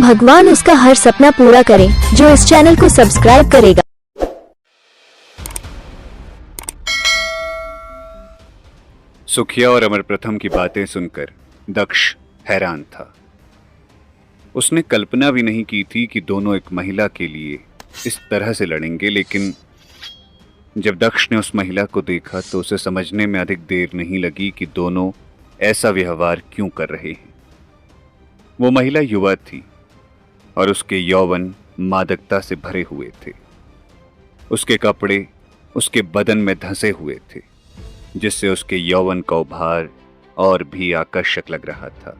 भगवान उसका हर सपना पूरा करे जो इस चैनल को सब्सक्राइब करेगा। सुखिया और अमर प्रथम की बातें सुनकर दक्ष हैरान था। उसने कल्पना भी नहीं की थी कि दोनों एक महिला के लिए इस तरह से लड़ेंगे, लेकिन जब दक्ष ने उस महिला को देखा तो उसे समझने में अधिक देर नहीं लगी कि दोनों ऐसा व्यवहार क्यों कर रहे हैं। वो महिला युवा थी और उसके यौवन मादकता से भरे हुए थे। उसके कपड़े उसके बदन में धंसे हुए थे, जिससे उसके यौवन का उभार और भी आकर्षक लग रहा था।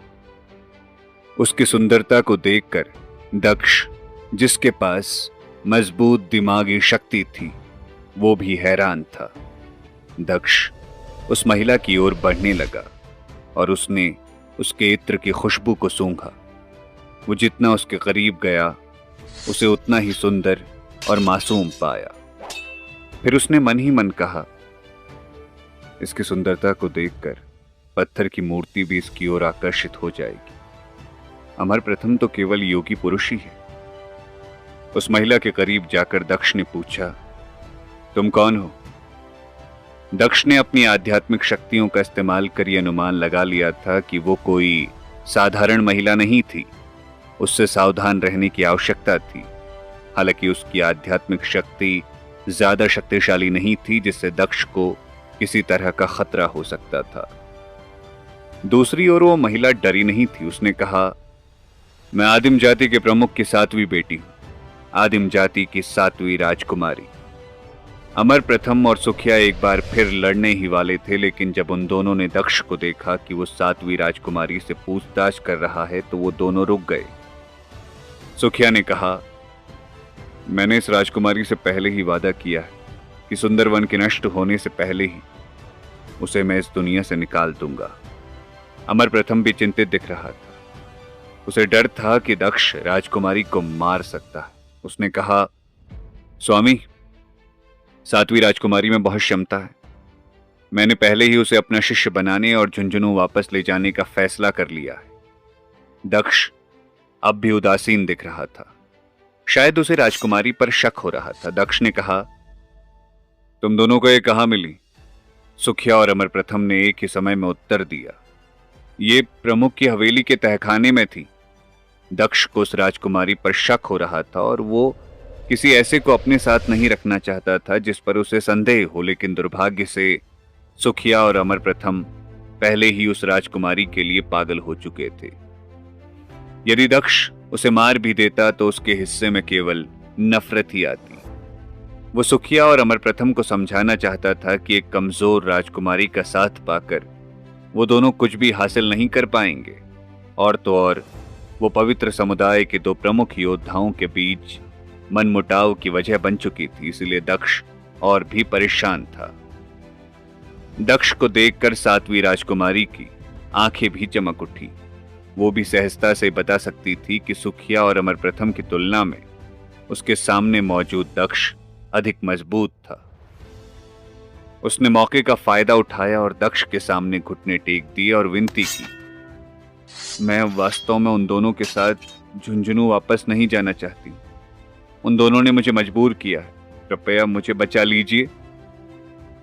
उसकी सुंदरता को देखकर दक्ष, जिसके पास मजबूत दिमागी शक्ति थी, वो भी हैरान था। दक्ष उस महिला की ओर बढ़ने लगा और उसने उसके इत्र की खुशबू को सूंघा। वो जितना उसके करीब गया, उसे उतना ही सुंदर और मासूम पाया। फिर उसने मन ही मन कहा, इसकी सुंदरता को देखकर पत्थर की मूर्ति भी इसकी ओर आकर्षित हो जाएगी। अमर प्रथम तो केवल योगी पुरुष ही है। उस महिला के करीब जाकर दक्ष ने पूछा, तुम कौन हो? दक्ष ने अपनी आध्यात्मिक शक्तियों का इस्तेमाल कर यह अनुमान लगा लिया था कि वो कोई साधारण महिला नहीं थी। उससे सावधान रहने की आवश्यकता थी। हालांकि उसकी आध्यात्मिक शक्ति ज्यादा शक्तिशाली नहीं थी, जिससे दक्ष को किसी तरह का खतरा हो सकता था। दूसरी ओर वो महिला डरी नहीं थी। उसने कहा, मैं आदिम जाति के प्रमुख की 7वीं बेटी हूं, आदिम जाति की 7वीं राजकुमारी। अमर प्रथम और सुखिया एक बार फिर लड़ने ही वाले थे, लेकिन जब उन दोनों ने दक्ष को देखा कि वो 7वीं राजकुमारी से पूछताछ कर रहा है तो वो दोनों रुक गए। सुखिया ने कहा, मैंने इस राजकुमारी से पहले ही वादा किया है कि सुंदरवन के नष्ट होने से पहले ही उसे मैं इस दुनिया से निकाल दूंगा। अमर प्रथम भी चिंतित दिख रहा था। उसे डर था कि दक्ष राजकुमारी को मार सकता है। उसने कहा, स्वामी, 7वीं राजकुमारी में बहुत क्षमता है। मैंने पहले ही उसे अपना शिष्य बनाने और झुंझुनू वापस ले जाने का फैसला कर लिया है। दक्ष अब भी उदासीन दिख रहा था। शायद उसे राजकुमारी पर शक हो रहा था। दक्ष ने कहा, तुम दोनों को ये कहां मिली? सुखिया और अमर प्रथम ने एक ही समय में उत्तर दिया, ये प्रमुख की हवेली के तहखाने में थी। दक्ष को उस राजकुमारी पर शक हो रहा था और वो किसी ऐसे को अपने साथ नहीं रखना चाहता था जिस पर उसे संदेह हो, लेकिन दुर्भाग्य से सुखिया और अमर प्रथम पहले ही उस राजकुमारी के लिए पागल हो चुके थे। यदि दक्ष उसे मार भी देता तो उसके हिस्से में केवल नफरत ही आती। वो सुखिया और अमर प्रथम को समझाना चाहता था कि एक कमजोर राजकुमारी का साथ पाकर वो दोनों कुछ भी हासिल नहीं कर पाएंगे। और तो और वो पवित्र समुदाय के 2 प्रमुख योद्धाओं के बीच मनमुटाव की वजह बन चुकी थी, इसलिए दक्ष और भी परेशान था। दक्ष को देखकर 7वीं राजकुमारी की आंखें भी चमक उठी। वो भी सहजता से बता सकती थी कि सुखिया और अमर प्रथम की तुलना में उसके सामने मौजूद दक्ष अधिक मजबूत था। उसने मौके का फायदा उठाया और दक्ष के सामने घुटने टेक दिए और विनती की, मैं वास्तव में उन दोनों के साथ झुंझुनू वापस नहीं जाना चाहती। उन दोनों ने मुझे मजबूर किया है, कृपया मुझे बचा लीजिए।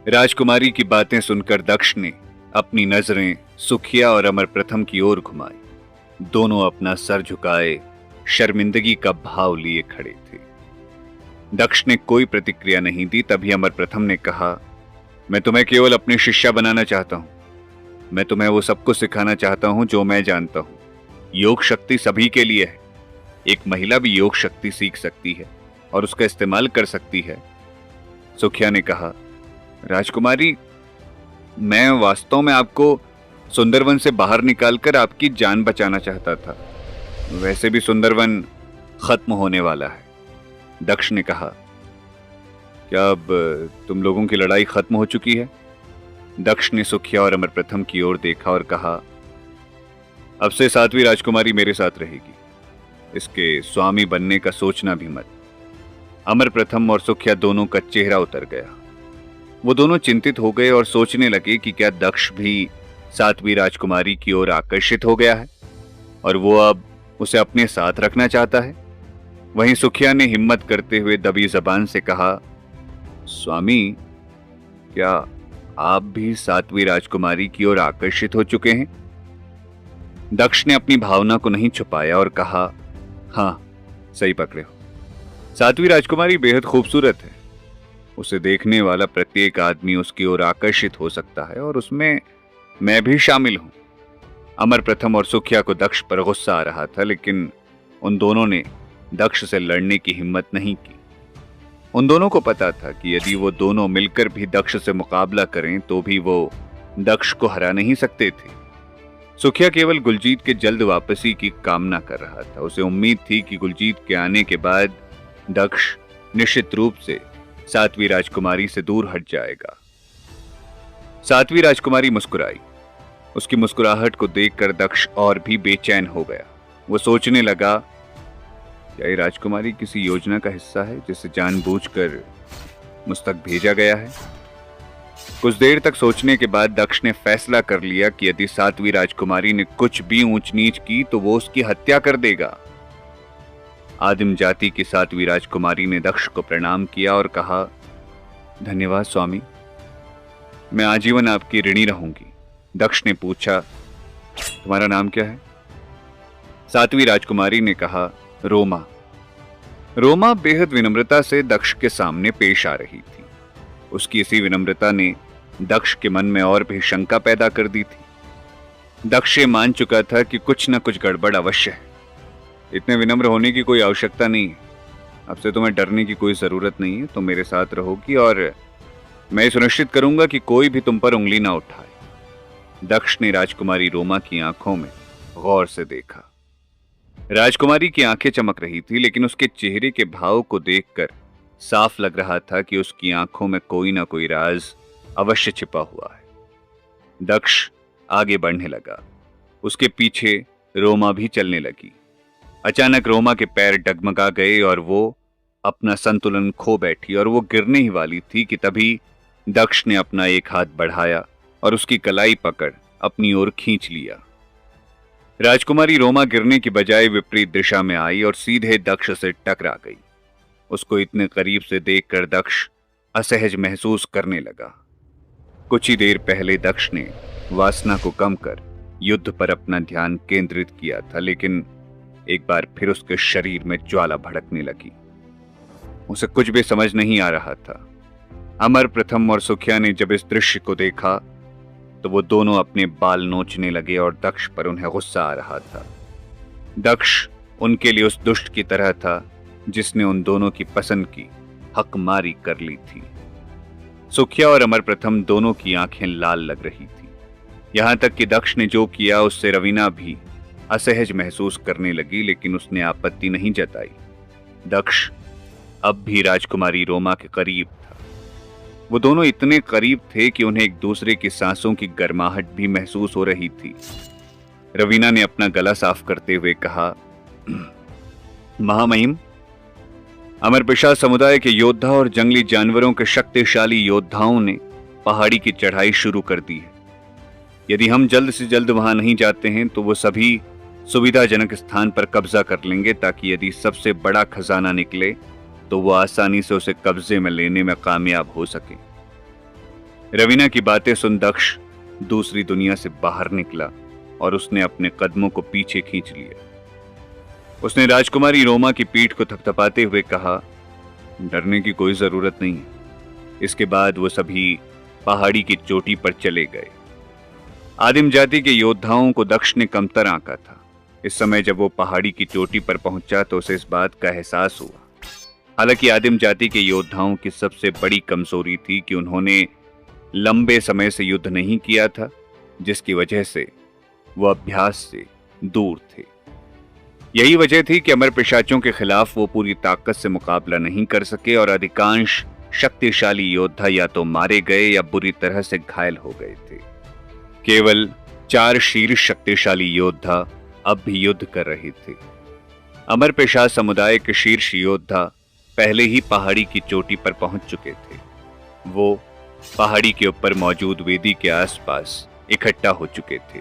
राजकुमारी की बातें सुनकर दक्ष ने अपनी नजरें सुखिया और अमर प्रथम की ओर घुमाई। दोनों अपना सर झुकाए शर्मिंदगी का भाव लिए खड़े थे। दक्ष ने कोई प्रतिक्रिया नहीं दी। तभी अमर प्रथम ने कहा, मैं तुम्हें केवल अपनी शिष्या बनाना चाहता हूं। मैं तुम्हें वो सब कुछ सिखाना चाहता हूं जो मैं जानता हूं। योग शक्ति सभी के लिए है। एक महिला भी योग शक्ति सीख सकती है और उसका इस्तेमाल कर सकती है। सुखिया ने कहा, राजकुमारी, मैं वास्तव में आपको सुंदरवन से बाहर निकालकर आपकी जान बचाना चाहता था। वैसे भी सुंदरवन खत्म होने वाला है। दक्ष ने कहा, क्या अब तुम लोगों की लड़ाई खत्म हो चुकी है? दक्ष ने सुखिया और अमर प्रथम की ओर देखा और कहा, अब से 7वीं राजकुमारी मेरे साथ रहेगी। इसके स्वामी बनने का सोचना भी मत। अमर प्रथम और सुखिया दोनों का चेहरा उतर गया। वो दोनों चिंतित हो गए और सोचने लगे कि क्या दक्ष भी 7वीं राजकुमारी की ओर आकर्षित हो गया है और वो अब उसे अपने साथ रखना चाहता है। वहीं सुखिया ने हिम्मत करते हुए दबी जबान से कहा, स्वामी, क्या आप भी सातवीं राजकुमारी की ओर आकर्षित हो चुके हैं? दक्ष ने अपनी भावना को नहीं छुपाया और कहा, हाँ, सही पकड़े हो। सातवीं राजकुमारी बेहद खूबसूरत है। उसे देखने वाला प्रत्येक आदमी उसकी ओर आकर्षित हो सकता है और उसमें मैं भी शामिल हूं। अमर प्रथम और सुखिया को दक्ष पर गुस्सा आ रहा था, लेकिन उन दोनों ने दक्ष से लड़ने की हिम्मत नहीं की। उन दोनों को पता था कि यदि वो दोनों मिलकर भी दक्ष से मुकाबला करें तो भी वो दक्ष को हरा नहीं सकते थे। सुखिया केवल गुलजीत के जल्द वापसी की कामना कर रहा था। उसे उम्मीद थी कि गुलजीत के आने के बाद दक्ष निश्चित रूप से सातवीं राजकुमारी से दूर हट जाएगा। सातवीं राजकुमारी मुस्कुराई। उसकी मुस्कुराहट को देखकर दक्ष और भी बेचैन हो गया। वो सोचने लगा, क्या ये राजकुमारी किसी योजना का हिस्सा है जिसे जानबूझकर मुझ तक भेजा गया है? कुछ देर तक सोचने के बाद दक्ष ने फैसला कर लिया कि यदि सातवीं राजकुमारी ने कुछ भी ऊंच नीच की तो वो उसकी हत्या कर देगा। आदिम जाति की सातवीं राजकुमारी ने दक्ष को प्रणाम किया और कहा, धन्यवाद स्वामी, मैं आजीवन आपकी ऋणी रहूंगी। दक्ष ने पूछा, तुम्हारा नाम क्या है? सातवीं राजकुमारी ने कहा, रोमा। रोमा बेहद विनम्रता से दक्ष के सामने पेश आ रही थी। उसकी इसी विनम्रता ने दक्ष के मन में और भी शंका पैदा कर दी थी। दक्ष ये मान चुका था कि कुछ न कुछ गड़बड़ अवश्य है। इतने विनम्र होने की कोई आवश्यकता नहीं है। अब से तुम्हें डरने की कोई जरूरत नहीं है। तुम मेरे साथ रहोगी और मैं सुनिश्चित करूंगा कि कोई भी तुम पर उंगली ना उठाए। दक्ष ने राजकुमारी रोमा की आंखों में गौर से देखा। राजकुमारी की आंखें चमक रही थी, लेकिन उसके चेहरे के भाव को देखकर साफ लग रहा था कि उसकी आंखों में कोई ना कोई राज अवश्य छिपा हुआ है। दक्ष आगे बढ़ने लगा। उसके पीछे रोमा भी चलने लगी। अचानक रोमा के पैर डगमगा गए और वो अपना संतुलन खो बैठी और वो गिरने ही वाली थी कि तभी दक्ष ने अपना एक हाथ बढ़ाया और उसकी कलाई पकड़ अपनी ओर खींच लिया। राजकुमारी रोमा गिरने की बजाय विपरीत दिशा में आई और सीधे दक्ष से टकरा गई। उसको इतने करीब से देखकर दक्ष असहज महसूस करने लगा। कुछ ही देर पहले दक्ष ने वासना को कम कर युद्ध पर अपना ध्यान केंद्रित किया था, लेकिन एक बार फिर उसके शरीर में ज्वाला भड़कने लगी। उसे कुछ भी समझ नहीं आ रहा था। अमर प्रथम और सुखिया ने जब इस दृश्य को देखा तो वो दोनों अपने बाल नोचने लगे और दक्ष पर उन्हें गुस्सा आ रहा था। दक्ष उनके लिए उस दुष्ट की तरह था जिसने उन दोनों की पसंद की हकमारी कर ली थी। सुखिया और अमर प्रथम दोनों की आंखें लाल लग रही थी। यहां तक कि दक्ष ने जो किया उससे रवीना भी असहज महसूस करने लगी, लेकिन उसने आपत्ति नहीं जताई। दक्ष अब भी राजकुमारी रोमा के करीब था। वो दोनों इतने करीब थे कि उन्हें एक दूसरे की सांसों की गर्माहट भी महसूस हो रही थी। रवीना ने अपना गला साफ करते हुए कहा, महामहिम, अमरपिशाच समुदाय के योद्धा और जंगली जानवरों के शक्तिशाली योद्धाओं ने पहाड़ी की चढ़ाई शुरू कर दी है। यदि हम जल्द से जल्द वहां नहीं जाते हैं तो वो सभी सुविधाजनक स्थान पर कब्जा कर लेंगे, ताकि यदि सबसे बड़ा खजाना निकले तो वो आसानी से उसे कब्जे में लेने में कामयाब हो सके। रवीना की बातें सुन दक्ष दूसरी दुनिया से बाहर निकला और उसने अपने कदमों को पीछे खींच लिया। उसने राजकुमारी रोमा की पीठ को थपथपाते हुए कहा, डरने की कोई जरूरत नहीं है। इसके बाद वो सभी पहाड़ी की चोटी पर चले गए। आदिम जाति के योद्धाओं को दक्ष ने कमतर आंका था। इस समय जब वो पहाड़ी की चोटी पर पहुंचा तो उसे इस बात का एहसास हुआ। हालांकि आदिम जाति के योद्धाओं की सबसे बड़ी कमजोरी थी कि उन्होंने लंबे समय से युद्ध नहीं किया था, जिसकी वजह से वो अभ्यास से दूर थे। यही वजह थी कि अमर पिशाचों के खिलाफ वो पूरी ताकत से मुकाबला नहीं कर सके और अधिकांश शक्तिशाली योद्धा या तो मारे गए या बुरी तरह से घायल हो गए थे। केवल 4 शीर्ष शक्तिशाली योद्धा अब भी युद्ध कर रहे थे। अमर पिशाच समुदाय के शीर्ष योद्धा पहले ही पहाड़ी की चोटी पर पहुंच चुके थे। वो पहाड़ी के ऊपर मौजूद वेदी के आसपास इकट्ठा हो चुके थे।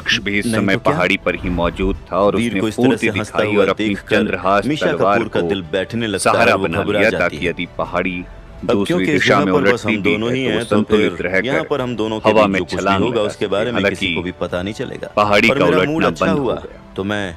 दक्ष भी इस नहीं समय तो क्या? पहाड़ी पर ही मौजूद था और वीर उसने को इस तरह फुर्ती से हंसता दिखाई हुआ और अपनी देखकर चंद्रहास मीशा तलवार कपूर का को दिल बैठने लगता है सहारा और वो बना घबरा लिया जाती ताकि है। यदि पहाड़ी अब दूसरी क्योंकि इस दिशा जगह में पर बस उलटती हम भी दोनों ही है तो वो हैं, तो संतुलित फिर रहकर यहाँ पर हम दोनों के हवा बीच में जो कुछ भी छलांग होगा लगा उसके सके। बारे में हालांकि किसी को भी पता नहीं चलेगा। पहाड़ी और का मेरा उलटना मूड अच्छा बंद हो हुआ गया। तो मैं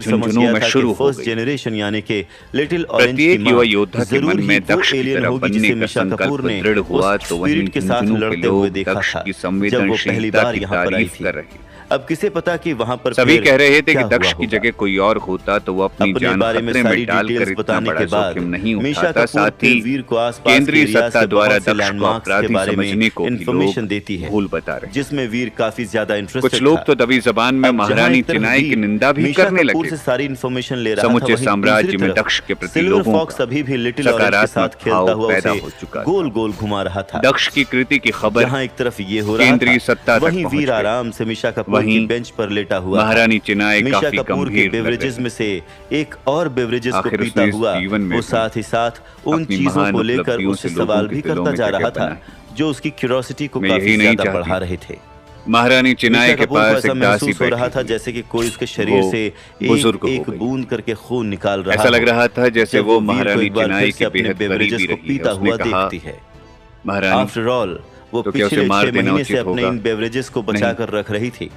वीर समझ झुंझुनू गया में था शुरू कि हो फर्स्ट गई। जेनरेशन यानी कि लिटिल ऑरेंज की प्रत्येक युवा मां योद्धा के जरूर मन ही में वो दक्ष की एलियन तरह होगी बनने जिसे का मिशा कपूर संकल्प ने दृढ़ हुआ, उस तो वहीं स्पिरिट के साथ झुंझुनू के लड़ते हुए लोग देखा दक्ष था की जब वो पहली संवेदनशीलता बार की यहाँ पर आई तारीफ थी। कर रहे। अब किसे पता कि वहां पर सभी फिर कह रहे थे कि क्या दक्ष हुआ की होगा। जगह कोई और होता तो वो अपनी अपने जान बारे में खतरे सारी में डालकर डिटेल्स इतना बताने बड़ा के बाद जोखिम नहीं मीशा उठाता। कपूर साथ फिर ही वीर को आसपास केंद्रीय के एरिया सत्ता से द्वारा बहुत से दक्ष को लैंडमार्क्स के अपराधी बारे समझने में को भी इंफॉर्मेशन लोग देती है, भूल बता रहे। जिसमें वीर काफी ज्यादा इंटरेस्टेड कुछ लोग था। तो दबी जबान में अब जहां महारानी एक तरफ चिनाई की वीर निंदा भी मीशा करने कपूर लगे, से सारी इंफॉर्मेशन ले रहा था, समूचे वहीं साम्राज्य दूसरी में तरफ दक्ष के प्रति सिल्वर लोगों फॉक्स का अभी भी लिटिल ऑरेंज के साथ सकारात्मक खेलता भाव हुआ पैदा उसे हो चुका गोल गोल घुमा रहा था। दक्ष की कृति की खबर जहां एक तरफ ये हो रहा केंद्रीय था, सत्ता तक वहीं पहुंच वीर गई। आराम से मीशा कपूर की वहीं बेंच पर लेटा हुआ महारानी चिनाई मीशा काफी कपूर के गंभीर लग बेवरेजेस रही। में से एक और बेवरेजेस को आखिर पीता उसने इस हुआ जीवन में वो भी साथ ही साथ उन अपनी चीजों महान को लेकर उपलब्धियों उससे से लोगों सवाल के भी दिलों करता में जा जगह रहा था बनाई। जो उसकी क्यूरियोसिटी को मैं काफी यही नहीं ज्यादा चाहती बढ़ा रहे थे। महारानी चिनाई मीशा के कपूर को पास ऐसा एक दासी महसूस हो रहा बैठी था थी। जैसे कि कोई उसके शरीर वो से बुजुर्ग एक हो एक गई। बूंद करके खून निकाल रहा ऐसा लग हो। रहा था जैसे जब वो वीर को महारानी एक बार चिनाई फिर से के अपने बेहद बेवरेजेस करीबी को रही है। पीता उसने हुआ कहा, देखती है। महारानी, आफ्टर ऑल वो तो क्या उसे पिछले मार 6 देना महीने से उचित अपने होगा? इन बेवरेजेस को बचा कर रख रही थी,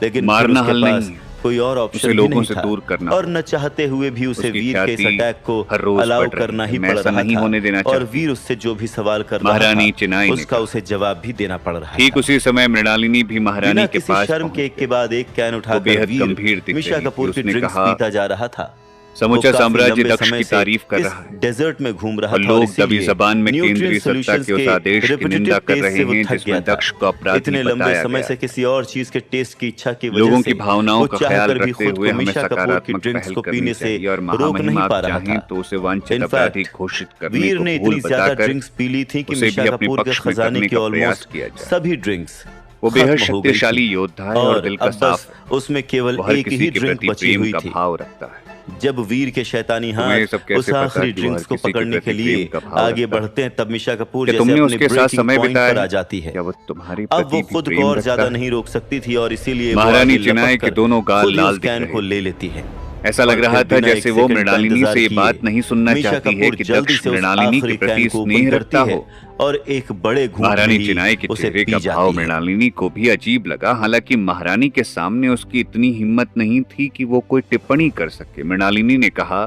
लेकिन फिर मारना उसके हल पास नहीं है। कोई और उसे ऑप्शन भी लोगों नहीं से था दूर करना और होगा। न चाहते हुए भी उसे उसकी वीर के इस ख्याति अटैक को हर रोज अलाउ बढ़ रही करना है। ही मैं पड़ ऐसा रहा नहीं था होने देना और चाहती। वीर उससे जो भी सवाल कर रहा महारानी था चिनाई ने उसका कहा। उसे जवाब भी देना पड़ रहा ठीक था। उसी समय मृणालिनी भी महारानी बिना के किसी पास शर्म पहुंच के एक के गई। बाद एक कैन वो उठाकर बेहद वीर गंभीर दिख मीशा रही थी। कपूर की उसने ड्रिंक्स कहा, पीता जा रहा था। समूचा वो काफी साम्राज्य लंबे दक्ष समय की से तारीफ कर इस रहा है डेजर्ट में घूम रहा और था और लोग दबी इसीलिए जबान में न्यूट्रिएंट केंद्रीय सत्ता सॉल्यूशंस के उस के आदेश की repetitive निंदा कर टेस्ट रहे से वो हैं थक जिसमें गया था। दक्ष को अपराधी इतने लंबे बताया समय गया से है। किसी और चीज के टेस्ट की इच्छा की वजह लोगों से की भावनाओं वो का चाह ख्याल कर भी रखते खुद हुए को हमें मीशा कपूर की सकारात्मक ड्रिंक्स पहल को करनी पीने से चाहिए और रोक महामहिम नहीं आप पा रहा चाहें था। तो उसे वांछित In अपराधी fact, घोषित करने वीर को ने भूल इतनी ज्यादा बताकर ड्रिंक्स पी ली थी कि उसे मीशा भी अपने कपूर के पक्ष में खजाने करने की का प्रयास ऑलमोस्ट किया जाए। सभी ड्रिंक्स वो बेहद खत्म हो गई थी शक्तिशाली योद्धा है और दिल का अब साफ बस है। उसमें केवल वो हर एक किसी ही के ड्रिंक प्रति बची प्रेम हुई का थी। भाव रखता है। जब वीर के शैतानी तुम्हें हाथ सब कैसे उस पता आखिरी कि वो हर ड्रिंक्स को किसी के पकड़ने प्रति के लिए प्रेम का भाव आगे रखता है? बढ़ते हैं तब मीशा कपूर क्या जैसे तुमने अपने उसके साथ ब्रेकिंग समय पॉइंट बिताया पर आ है? जाती है। क्या वो तुम्हारे अब प्रति वो भी खुद को प्रेम और रखता ज्यादा है? नहीं रोक सकती थी और इसीलिए वो महारानी आगे चिनाई लपक के कर दोनों गाल खुद ही लाल उस दिख कैन रहे को थे। ले लेती है। ऐसा लग और रहा फिर था बिना जैसे एक वो सेकंड का मृणालिनी इंतजार से ये किए बात नहीं सुनना मीशा चाहती है कपूर कि जल्दी दक्ष से उस मृणालिनी के आखिरी प्रति कैन को ओपन स्नेह करती रखता है हो। और एक बड़े घूंट महारानी में ही चिनाई के उसे चेहरे पी का भाव जाती है। मृणालिनी को भी अजीब लगा। हालांकि महारानी के सामने उसकी इतनी हिम्मत नहीं थी कि वो कोई टिप्पणी कर सके। मृणालिनी ने कहा,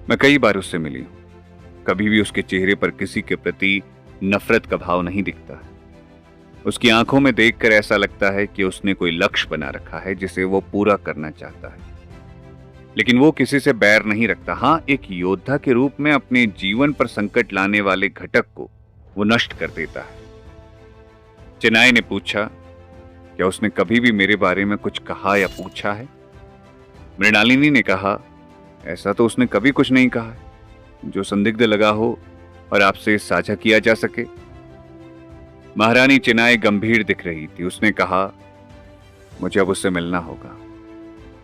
मैं कई बार उससे मिली हूं, कभी भी उसके चेहरे पर किसी के प्रति नफरत का भाव नहीं दिखता है। उसकी आंखों में देखकर ऐसा लगता है कि उसने कोई लक्ष्य बना रखा है जिसे वो पूरा करना चाहता है, लेकिन वो किसी से बैर नहीं रखता। हां, एक योद्धा के रूप में अपने जीवन पर संकट लाने वाले घटक को वो नष्ट कर देता है। चिनाई ने पूछा, क्या उसने कभी भी मेरे बारे में कुछ कहा या पूछा है? मृणालिनी ने कहा, ऐसा तो उसने कभी कुछ नहीं कहा है जो संदिग्ध लगा हो और आपसे साझा किया जा सके। महारानी चिनाई गंभीर दिख रही थी। उसने कहा, मुझे अब उससे मिलना होगा।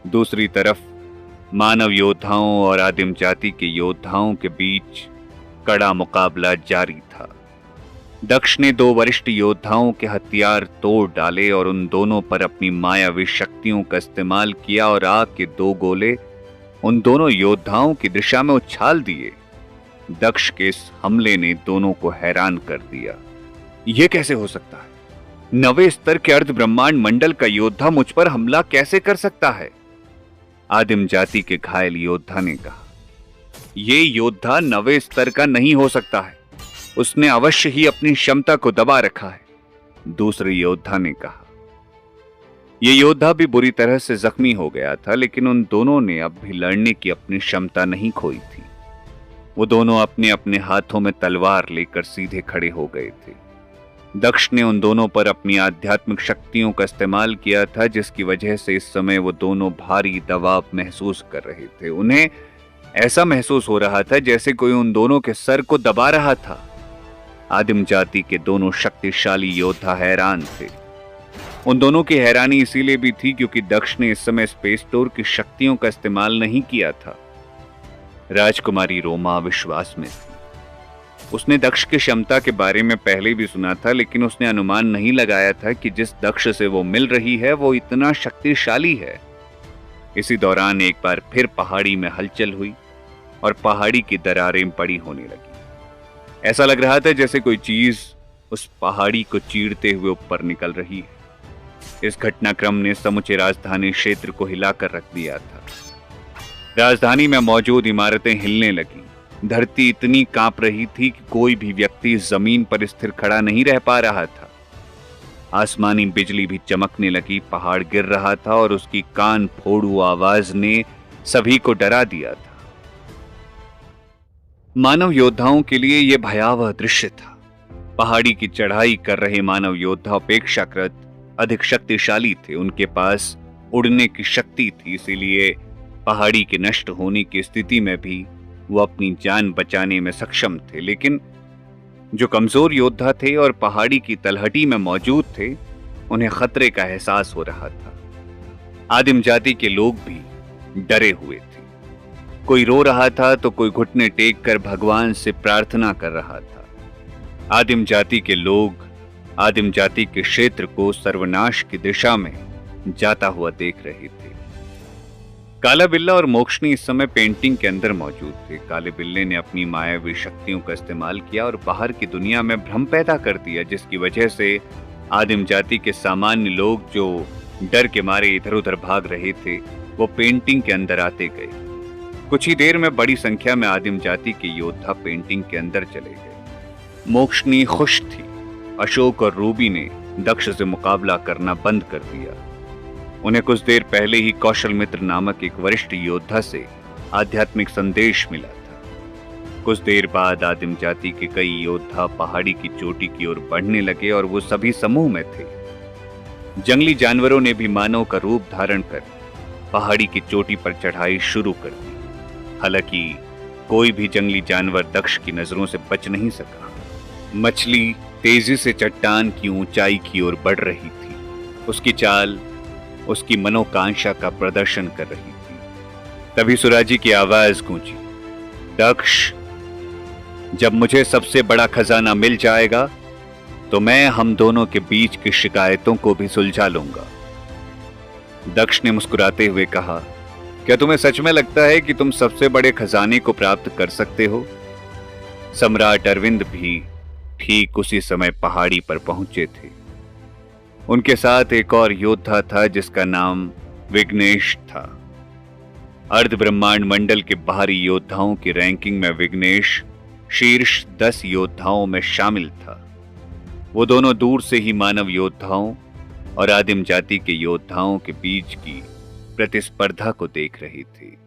दूसरी तरफ मानव योद्धाओं और आदिम जाति के योद्धाओं के बीच कड़ा मुकाबला जारी था। दक्ष ने 2 वरिष्ठ योद्धाओं के हथियार तोड़ डाले और उन दोनों पर अपनी मायावी शक्तियों का इस्तेमाल किया और आग के 2 गोले उन दोनों योद्धाओं की दिशा में उछाल दिए। दक्ष के इस हमले ने दोनों को हैरान कर दिया। यह कैसे हो सकता है? 9वें स्तर के अर्ध ब्रह्मांड मंडल का योद्धा मुझ पर हमला कैसे कर सकता है? आदिम जाति के घायल योद्धा ने कहा, यह योद्धा 9वें स्तर का नहीं हो सकता है, उसने अवश्य ही अपनी क्षमता को दबा रखा है। दूसरे योद्धा ने कहा। यह योद्धा भी बुरी तरह से जख्मी हो गया था, लेकिन उन दोनों ने अब भी लड़ने की अपनी क्षमता नहीं खोई थी। वो दोनों अपने अपने हाथों में तलवार लेकर सीधे खड़े हो गए थे। दक्ष ने उन दोनों पर अपनी आध्यात्मिक शक्तियों का इस्तेमाल किया था, जिसकी वजह से इस समय वो दोनों भारी दबाव महसूस कर रहे थे। उन्हें ऐसा महसूस हो रहा था जैसे कोई उन दोनों के सर को दबा रहा था। आदिम जाति के दोनों शक्तिशाली योद्धा हैरान थे। उन दोनों की हैरानी इसीलिए भी थी क्योंकि दक्ष ने इस समय स्पेस डोर की शक्तियों का इस्तेमाल नहीं किया था। राजकुमारी रोमा विश्वास में थी। उसने दक्ष की क्षमता के बारे में पहले भी सुना था, लेकिन उसने अनुमान नहीं लगाया था कि जिस दक्ष से वो मिल रही है वो इतना शक्तिशाली है। इसी दौरान एक बार फिर पहाड़ी में हलचल हुई और पहाड़ी की दरारें बड़ी होने लगी। ऐसा लग रहा था जैसे कोई चीज उस पहाड़ी को चीरते हुए ऊपर निकल रही है। इस घटनाक्रम ने समूचे राजधानी क्षेत्र को हिलाकर रख दिया था। राजधानी में मौजूद इमारतें हिलने लगी। धरती इतनी कांप रही थी कि कोई भी व्यक्ति जमीन पर स्थिर खड़ा नहीं रह पा रहा था। आसमानी बिजली भी चमकने लगी। पहाड़ गिर रहा था और उसकी कान फोड़ू आवाज ने सभी को डरा दिया था। मानव योद्धाओं के लिए यह भयावह दृश्य था। पहाड़ी की चढ़ाई कर रहे मानव योद्धा अपेक्षाकृत अधिक शक्तिशाली थे। उनके पास उड़ने की शक्ति थी, इसीलिए पहाड़ी के नष्ट होने की स्थिति में भी वो अपनी जान बचाने में सक्षम थे। लेकिन जो कमजोर योद्धा थे और पहाड़ी की तलहटी में मौजूद थे, उन्हें खतरे का एहसास हो रहा था। आदिम जाति के लोग भी डरे हुए थे। कोई रो रहा था तो कोई घुटने टेक कर भगवान से प्रार्थना कर रहा था। आदिम जाति के लोग आदिम जाति के क्षेत्र को सर्वनाश की दिशा में जाता हुआ देख रहे थे। काला बिल्ला और मोक्षनी इस समय पेंटिंग के अंदर मौजूद थे। काले बिल्ले ने अपनी मायावी शक्तियों का इस्तेमाल किया और बाहर की दुनिया में भ्रम पैदा कर दिया, जिसकी वजह से आदिम जाति के सामान्य लोग जो डर के मारे इधर उधर भाग रहे थे वो पेंटिंग के अंदर आते गए। कुछ ही देर में बड़ी संख्या में आदिम जाति के योद्धा पेंटिंग के अंदर चले गए। मोक्षनी खुश थी। अशोक और रूबी ने दक्ष से मुकाबला करना बंद कर दिया। उन्हें कुछ देर पहले ही कौशल मित्र नामक एक वरिष्ठ योद्धा से आध्यात्मिक संदेश मिला था। कुछ देर बाद आदिम जाति के कई योद्धा पहाड़ी की चोटी की ओर बढ़ने लगे और वो सभी समूह में थे। जंगली जानवरों ने भी मानव का रूप धारण कर पहाड़ी की चोटी पर चढ़ाई शुरू कर दी। हालांकि कोई भी जंगली जानवर दक्ष की नजरों से बच नहीं सका। मछली तेजी से चट्टान की ऊंचाई की ओर बढ़ रही थी। उसकी चाल उसकी मनोकांक्षा का प्रदर्शन कर रही थी। तभी सुराजी की आवाज गूंजी, दक्ष, जब मुझे सबसे बड़ा खजाना मिल जाएगा तो मैं हम दोनों के बीच की शिकायतों को भी सुलझा लूंगा। दक्ष ने मुस्कुराते हुए कहा, क्या तुम्हें सच में लगता है कि तुम सबसे बड़े खजाने को प्राप्त कर सकते हो? सम्राट अरविंद भी ठीक उसी समय पहाड़ी पर पहुंचे थे। उनके साथ एक और योद्धा था जिसका नाम विघ्नेश था। अर्ध ब्रह्मांड मंडल के बाहरी योद्धाओं की रैंकिंग में विघ्नेश शीर्ष 10 योद्धाओं में शामिल था। वो दोनों दूर से ही मानव योद्धाओं और आदिम जाति के योद्धाओं के बीच की प्रतिस्पर्धा को देख रही थी।